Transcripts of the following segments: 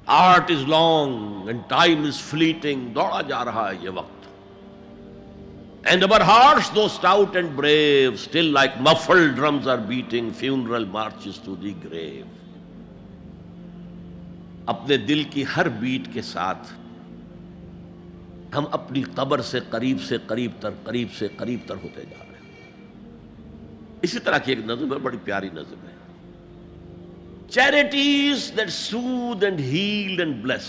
Art is long and time is fleeting. دوڑا جا رہا ہے یہ وقت. And our hearts, though stout and brave, still like muffled drums are beating funeral marches to the grave. اپنے دل کی ہر بیٹ کے ساتھ ہم اپنی قبر سے قریب سے قریب تر ہوتے جا رہے ہیں. اسی طرح کی ایک نظم ہے، بڑی پیاری نظم ہے. Charities that soothe and heal and bless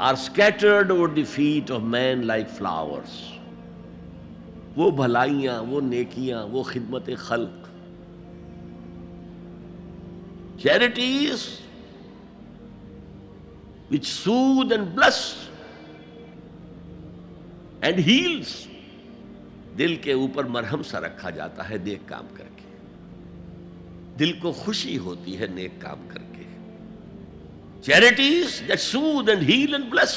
are scattered over the feet of men like flowers. وہ بھلائیاں، وہ نیکیاں، وہ خدمت خلق. Charities which soothe and bless and heals. دل کے اوپر مرہم سا رکھا جاتا ہے نیک کام کر کے. دل کو خوشی ہوتی ہے نیک کام کر کے. Charities that soothe and heal and bless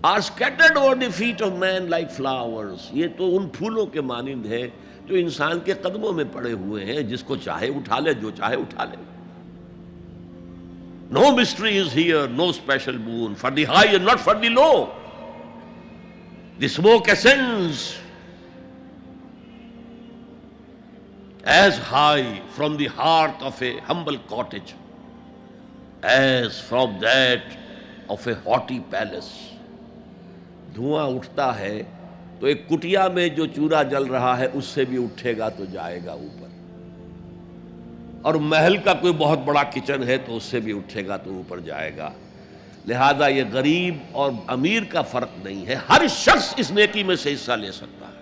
are scattered over the feet of man like flowers. یہ تو ان پھولوں کے مانند ہے جو انسان کے قدموں میں پڑے ہوئے ہیں، جس کو چاہے اٹھا لے، جو چاہے اٹھا لے. No mystery is here, no special boon for the high and not for the low. The smoke ascends as high from the hearth of a humble cottage as from that of a haughty palace. دھواں اٹھتا ہے تو ایک کٹیا میں جو چورا جل رہا ہے اس سے بھی اٹھے گا تو جائے گا اوپر، اور محل کا کوئی بہت بڑا کچن ہے تو اس سے بھی اٹھے گا تو اوپر جائے گا. لہذا یہ غریب اور امیر کا فرق نہیں ہے، ہر شخص اس نیکی میں سے حصہ لے سکتا ہے.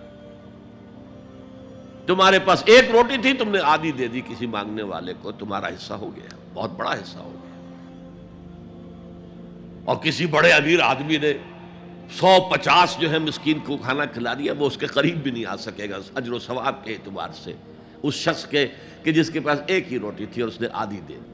تمہارے پاس ایک روٹی تھی، تم نے آدھی دے دی کسی مانگنے والے کو، تمہارا حصہ ہو گیا، بہت بڑا حصہ ہو گیا. اور کسی بڑے امیر آدمی نے 150 جو ہے مسکین کو کھانا کھلا دیا، وہ اس کے قریب بھی نہیں آ سکے گا اجر و ثواب کے اعتبار سے اس شخص کے کہ جس کے پاس ایک ہی روٹی تھی اور اس نے آدھی دے دی.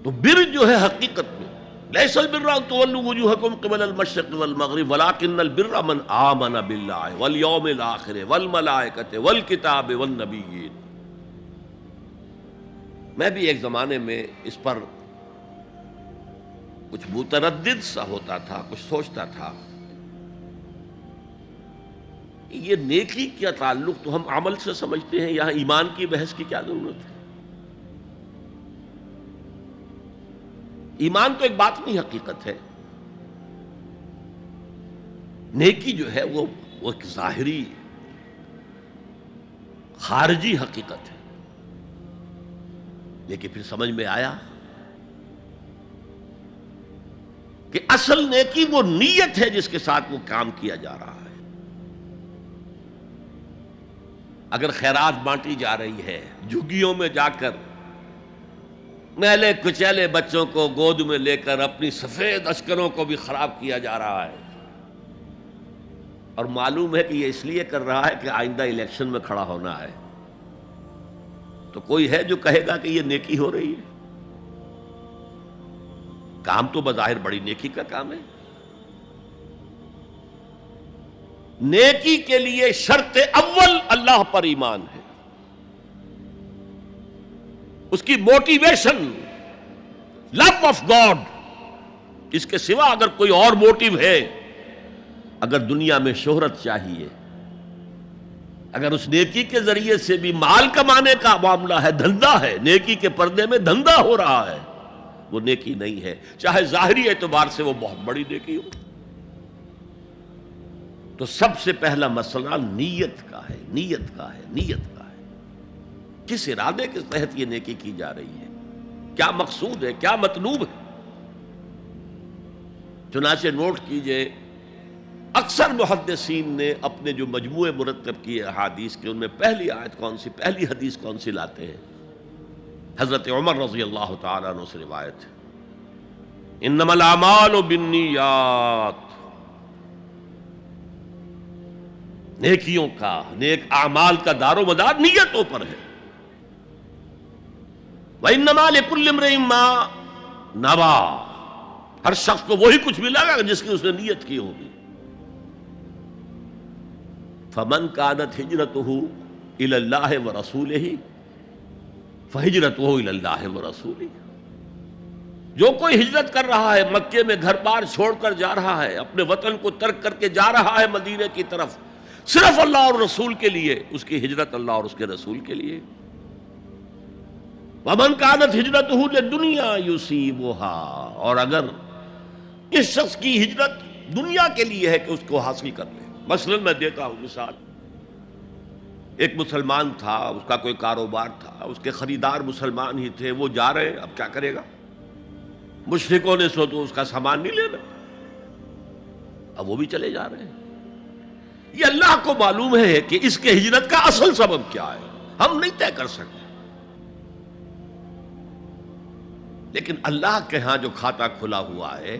تو بر جو ہے حقیقت میں لیس البر ان تولوا وجوہکم قبل المشرق والمغرب ولکن البر من آمن باللہ والیوم الآخر والملائکۃ والکتاب والنبیین. میں بھی ایک زمانے میں اس پر کچھ متردد سا ہوتا تھا، کچھ سوچتا تھا. یہ نیکی کا تعلق تو ہم عمل سے سمجھتے ہیں، یہاں ایمان کی بحث کی کیا ضرورت ہے؟ ایمان تو ایک باطنی حقیقت ہے، نیکی جو ہے وہ ایک ظاہری خارجی حقیقت ہے. لیکن پھر سمجھ میں آیا کہ اصل نیکی وہ نیت ہے جس کے ساتھ وہ کام کیا جا رہا ہے. اگر خیرات بانٹی جا رہی ہے، جھگیوں میں جا کر میلے کچیلے بچوں کو گود میں لے کر اپنی سفید اشکروں کو بھی خراب کیا جا رہا ہے، اور معلوم ہے کہ یہ اس لیے کر رہا ہے کہ آئندہ الیکشن میں کھڑا ہونا ہے، تو کوئی ہے جو کہے گا کہ یہ نیکی ہو رہی ہے؟ کام تو بظاہر بڑی نیکی کا کام ہے. نیکی کے لیے شرط اول اللہ پر ایمان ہے، اس کی موٹیویشن لو آف گاڈ. اس کے سوا اگر کوئی اور موٹیو ہے، اگر دنیا میں شہرت چاہیے، اگر اس نیکی کے ذریعے سے بھی مال کمانے کا معاملہ ہے، دھندا ہے، نیکی کے پردے میں دھندا ہو رہا ہے، وہ نیکی نہیں ہے، چاہے ظاہری اعتبار سے وہ بہت بڑی نیکی ہو. تو سب سے پہلا مسئلہ نیت کا ہے، نیت کا ہے، نیت کا ہے. کس ارادے کے تحت یہ نیکی کی جا رہی ہے، کیا مقصود ہے، کیا مطلوب ہے. چنانچہ نوٹ کیجئے، اکثر محدثین نے اپنے جو مجموعے مرتب کیے احادیث کے، ان میں پہلی آیت کون سی، پہلی حدیث کون سی لاتے ہیں؟ حضرت عمر رضی اللہ تعالیٰ عنہ سے روایت ہے، انما الاعمال بالنیات. نیکیوں کا، نیک اعمال کا دار و مدار نیتوں پر ہے. وَإِنَّمَا لِكُلِّ امْرِئٍ مَّا نَوَىٰ. ہر شخص کو وہی کچھ ملے گا جس کی اس نے نیت کی ہوگی. فَمَنْ كَانَتْ هِجْرَتُهُ إِلَى اللَّهِ وَرَسُولِهِ فہجرتہ الی اللہ ورسولہ، جو کوئی ہجرت کر رہا ہے، مکے میں گھر بار چھوڑ کر جا رہا ہے، اپنے وطن کو ترک کر کے جا رہا ہے مدینے کی طرف، صرف اللہ اور رسول کے لیے، اس کی ہجرت اللہ اور اس کے رسول کے لیے۔ وَمَنْ كَانَتْ هِجْرَتُهُ لِلدُّنْيَا يُصِيبُهَا، اور اگر اس شخص کی ہجرت دنیا کے لیے ہے کہ اس کو حاصل کر لے۔ مثلا میں دیتا ہوں مثال، ایک مسلمان تھا، اس کا کوئی کاروبار تھا، اس کے خریدار مسلمان ہی تھے، وہ جا رہے ہیں، اب کیا کرے گا؟ مشرکوں نے سو تو اس کا سامان نہیں لینا، اب وہ بھی چلے جا رہے ہیں۔ یہ اللہ کو معلوم ہے کہ اس کے ہجرت کا اصل سبب کیا ہے، ہم نہیں طے کر سکتے، لیکن اللہ کے ہاں جو کھاتا کھلا ہوا ہے،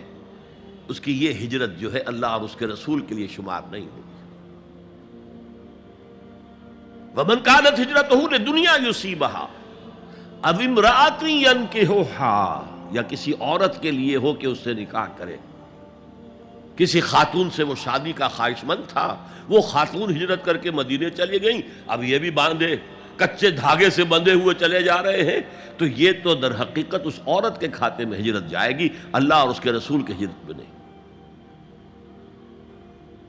اس کی یہ ہجرت جو ہے اللہ اور اس کے رسول کے لیے شمار نہیں ہوگی۔ وَمَنْ كَانَتْ هِجْرَتُهُ لِلدُّنْيَا يُصِيبُهَا أَوْ امْرَأَةٍ يَنكِحُهَا، یا کسی عورت کے لیے ہو کہ اس سے نکاح کرے، کسی خاتون سے وہ شادی کا خواہش مند تھا، وہ خاتون ہجرت کر کے مدینے چلی گئیں، اب یہ بھی باندھے کچے دھاگے سے بندھے ہوئے چلے جا رہے ہیں، تو یہ تو در حقیقت اس عورت کے کھاتے میں ہجرت جائے گی، اللہ اور اس کے رسول کی ہجرت میں نہیں۔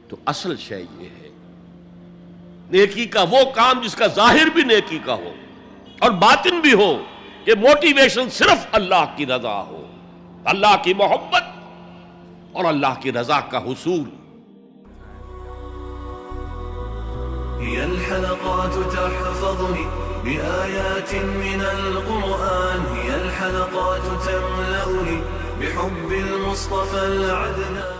تو اصل شے یہ ہے، نیکی کا وہ کام جس کا ظاہر بھی نیکی کا ہو اور باطن بھی ہو، کہ موٹیویشن صرف اللہ کی رضا ہو، اللہ کی محبت اور اللہ کی رضا کا حصول۔ هي الحلقات تحفظني بآيات من القرآن، هي الحلقات تملأني بحب المصطفى العدنان۔